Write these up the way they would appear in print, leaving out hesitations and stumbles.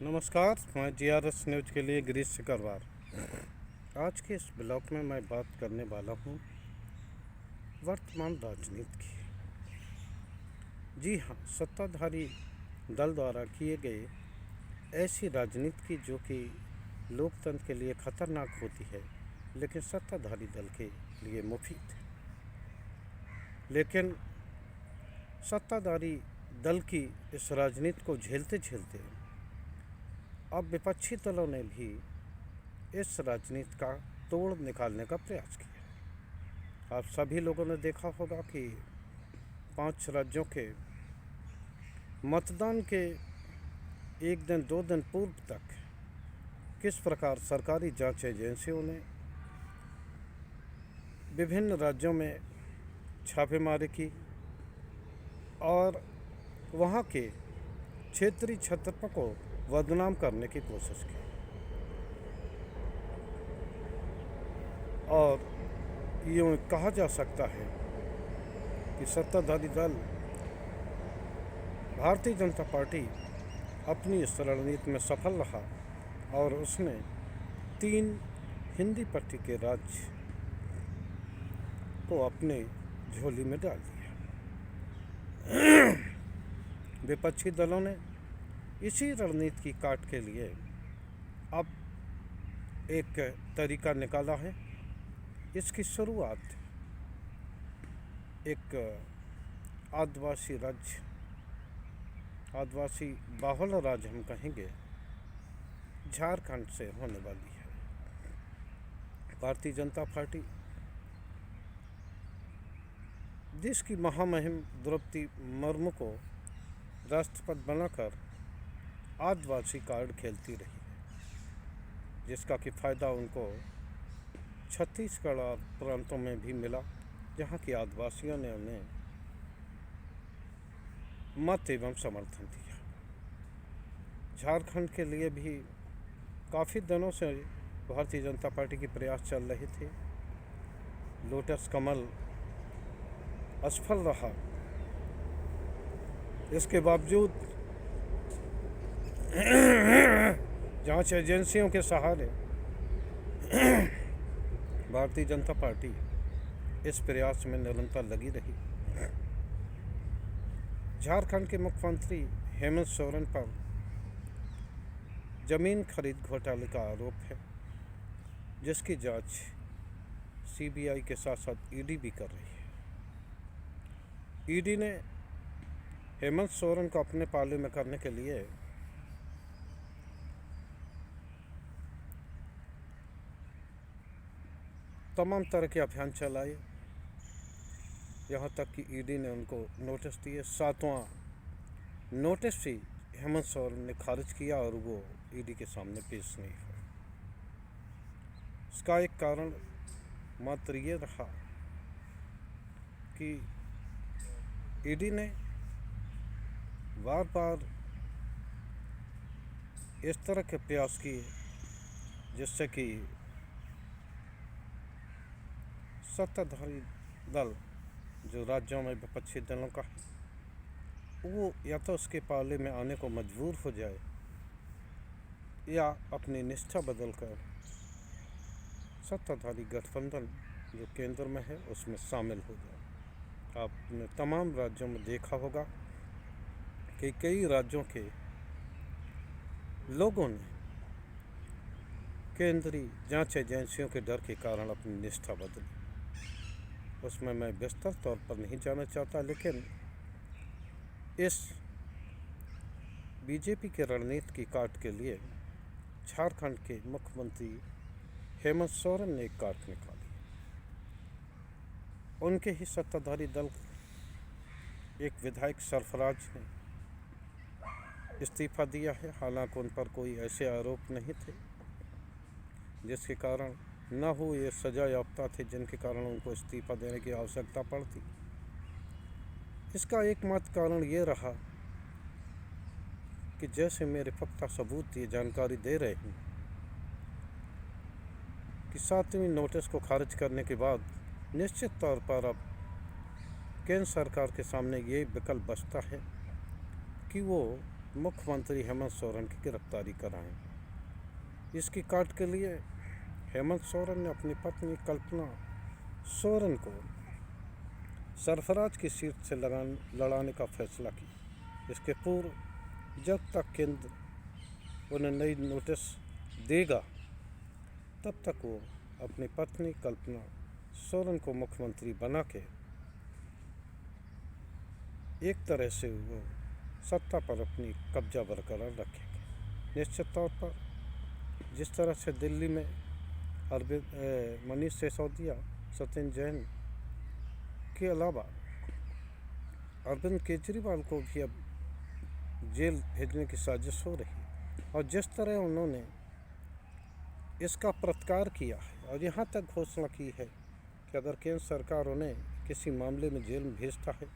नमस्कार, मैं GRS news के लिए गिरीश सिकरवार। आज के इस ब्लॉग में मैं बात करने वाला हूँ वर्तमान राजनीति की। जी हाँ, सत्ताधारी दल द्वारा किए गए ऐसी राजनीति की जो कि लोकतंत्र के लिए खतरनाक होती है, लेकिन सत्ताधारी दल के लिए मुफीद है। लेकिन सत्ताधारी दल की इस राजनीति को झेलते झेलते अब विपक्षी दलों ने भी इस राजनीति का तोड़ निकालने का प्रयास किया। आप सभी लोगों ने देखा होगा कि 5 राज्यों के मतदान के 1 दिन 2 दिन पूर्व तक किस प्रकार सरकारी जांच एजेंसियों ने विभिन्न राज्यों में छापेमारी की और वहां के क्षेत्रीय छत्रपों को बदनाम करने की कोशिश की। और यूँ कहा जा सकता है कि सत्ताधारी दल भारतीय जनता पार्टी अपनी इस रणनीति में सफल रहा और उसने 3 हिंदी पट्टी के राज्य को अपने झोली में डाल दिया। विपक्षी दलों ने इसी रणनीति की काट के लिए अब एक तरीका निकाला है। इसकी शुरुआत एक आदिवासी राज्य, आदिवासी बाहुल राज्य हम कहेंगे, झारखंड से होने वाली है। भारतीय जनता पार्टी देश की महामहिम द्रौपदी मुर्मू को राष्ट्रपति बनाकर आदिवासी कार्ड खेलती रही है, जिसका कि फ़ायदा उनको छत्तीसगढ़ और प्रांतों में भी मिला, जहाँ के आदिवासियों ने उन्हें मत एवं समर्थन दिया। झारखंड के लिए भी काफ़ी दिनों से भारतीय जनता पार्टी के प्रयास चल रहे थे। लोटस कमल असफल रहा। इसके बावजूद जांच एजेंसियों के सहारे भारतीय जनता पार्टी इस प्रयास में निरंतर लगी रही। झारखंड के मुख्यमंत्री हेमंत सोरेन पर जमीन खरीद घोटाले का आरोप है, जिसकी जांच सीबीआई के साथ साथ ईडी भी कर रही है। ईडी ने हेमंत सोरेन को अपने पाले में करने के लिए तमाम तरह के अभियान चलाए। यहाँ तक कि ईडी ने उनको नोटिस दिए। 7वां नोटिस भी हेमंत सोरेन ने खारिज किया और वो ईडी के सामने पेश नहीं हुए। इसका एक कारण मात्र ये रहा कि ईडी ने बार बार इस तरह के प्रयास किए जिससे कि सत्ताधारी दल जो राज्यों में विपक्षी दलों का वो या तो उसके पाले में आने को मजबूर हो जाए या अपनी निष्ठा बदलकर सत्ताधारी गठबंधन जो केंद्र में है उसमें शामिल हो जाए। आपने तमाम राज्यों में देखा होगा कि कई राज्यों के लोगों ने केंद्रीय जांच एजेंसियों के डर के कारण अपनी निष्ठा बदली। उसमें मैं विस्तृत तौर पर नहीं जाना चाहता, लेकिन इस बीजेपी के रणनीति की काट के लिए झारखंड के मुख्यमंत्री हेमंत सोरेन ने एक काट निकाली। उनके ही सत्ताधारी दल एक विधायक सरफराज ने इस्तीफा दिया है। हालांकि उन पर कोई ऐसे आरोप नहीं थे जिसके कारण न हो ये सजा याफ्ता थे जिनके कारण उनको इस्तीफा देने की आवश्यकता पड़ती। इसका एकमात्र कारण ये रहा कि जैसे मेरे पुख्ता सबूत ये जानकारी दे रहे हैं कि 7वीं नोटिस को खारिज करने के बाद निश्चित तौर पर अब केंद्र सरकार के सामने ये विकल्प बचता है कि वो मुख्यमंत्री हेमंत सोरेन की गिरफ्तारी कराएं। इसकी काट के लिए हेमंत सोरेन ने अपनी पत्नी कल्पना सोरेन को सरफराज की सीट से लड़ाने का फैसला किया। इसके पूर्व जब तक केंद्र उन्हें नई नोटिस देगा तब तक वो अपनी पत्नी कल्पना सोरेन को मुख्यमंत्री बना के एक तरह से वो सत्ता पर अपनी कब्जा बरकरार रखेंगे। निश्चित तौर पर जिस तरह से दिल्ली में मनीष सिसोदिया, सचिन जैन के अलावा अरविंद केजरीवाल को भी अब जेल भेजने की साजिश हो रही और जिस तरह उन्होंने इसका प्रतिकार किया है और यहाँ तक घोषणा की है कि अगर केंद्र सरकार उन्हें किसी मामले में जेल में भेजता है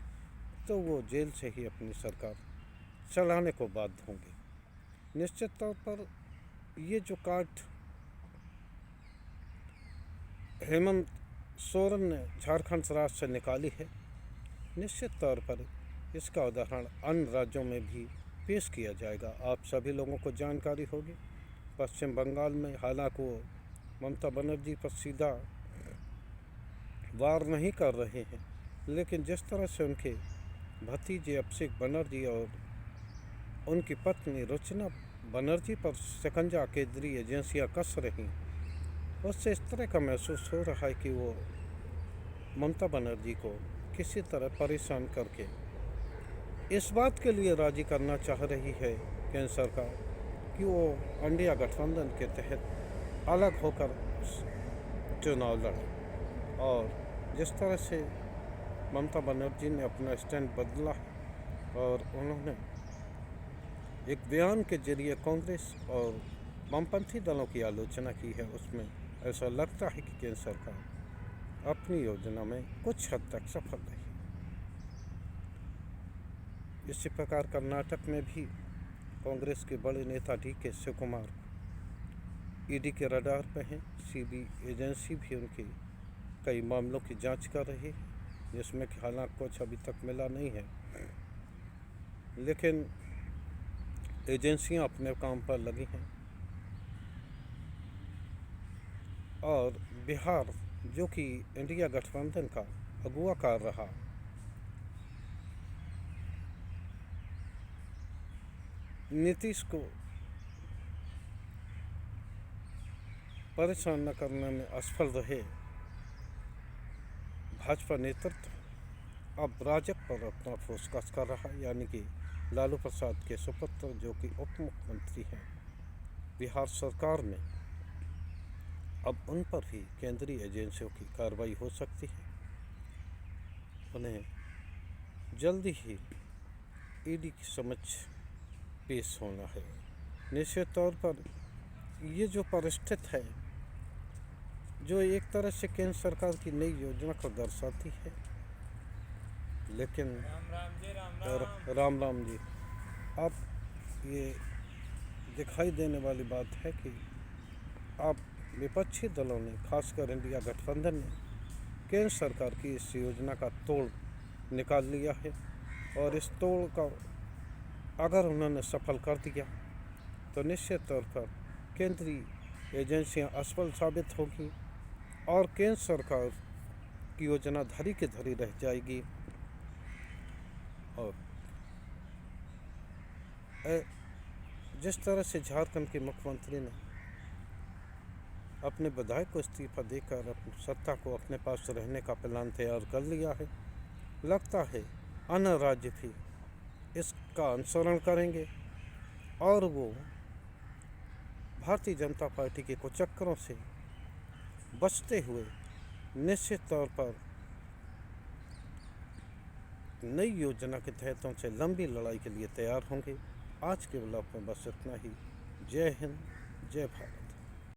तो वो जेल से ही अपनी सरकार चलाने को बाध्य होंगे। निश्चित तौर पर ये जो काट हेमंत सोरेन ने झारखंड राज्य से निकाली है, निश्चित तौर पर इसका उदाहरण अन्य राज्यों में भी पेश किया जाएगा। आप सभी लोगों को जानकारी होगी पश्चिम बंगाल में हालांकि वो ममता बनर्जी पर सीधा वार नहीं कर रहे हैं, लेकिन जिस तरह से उनके भतीजे अभिषेक बनर्जी और उनकी पत्नी रुचना बनर्जी पर शिकंजा केंद्रीय एजेंसियां कस रही, उससे इस तरह का महसूस हो रहा है कि वो ममता बनर्जी को किसी तरह परेशान करके इस बात के लिए राजी करना चाह रही है केंद्र सरकार कि वो इंडिया गठबंधन के तहत अलग होकर चुनाव लड़े। और जिस तरह से ममता बनर्जी ने अपना स्टैंड बदला और उन्होंने एक बयान के जरिए कांग्रेस और वामपंथी दलों की आलोचना की है, उसमें ऐसा लगता है कि केंद्र सरकार अपनी योजना में कुछ हद तक सफल रही। इसी प्रकार कर्नाटक में भी कांग्रेस के बड़े नेता DK शिवकुमार ED के रडार पे हैं। CBI एजेंसी भी उनके कई मामलों की जांच कर रही है, जिसमें कि हालांकि कुछ अभी तक मिला नहीं है, लेकिन एजेंसियां अपने काम पर लगी हैं। और बिहार जो कि इंडिया गठबंधन का अगुवा कर रहा, नीतीश को परेशान न करने में असफल रहे भाजपा नेतृत्व अब राजग पर अपना फोकस कर रहा है, यानी कि लालू प्रसाद के सुपुत्र जो कि उप मुख्यमंत्री हैं बिहार सरकार में, अब उन पर भी केंद्रीय एजेंसियों की कार्रवाई हो सकती है। उन्हें जल्दी ही ED की समक्ष पेश होना है। निश्चित तौर पर ये जो परिस्थिति है जो एक तरह से केंद्र सरकार की नई योजना को दर्शाती है, लेकिन राम राम जी, अब ये दिखाई देने वाली बात है कि अब विपक्षी दलों ने, खासकर इंडिया गठबंधन ने केंद्र सरकार की इस योजना का तोड़ निकाल लिया है और इस तोड़ का अगर उन्होंने सफल कर दिया तो निश्चित तौर पर केंद्रीय एजेंसियां असफल साबित होगी और केंद्र सरकार की योजना धरी की धरी रह जाएगी। और जिस तरह से झारखंड के मुख्यमंत्री ने अपने विधायक को इस्तीफा देकर अपनी सत्ता को अपने पास रहने का प्लान तैयार कर लिया है, लगता है अन्य राज्य भी इसका अनुसरण करेंगे और वो भारतीय जनता पार्टी के कुचक्करों से बचते हुए निश्चित तौर पर नई योजना के तहत उनसे लंबी लड़ाई के लिए तैयार होंगे। आज के ब्लॉग में बस इतना ही। जय हिंद, जय भारत।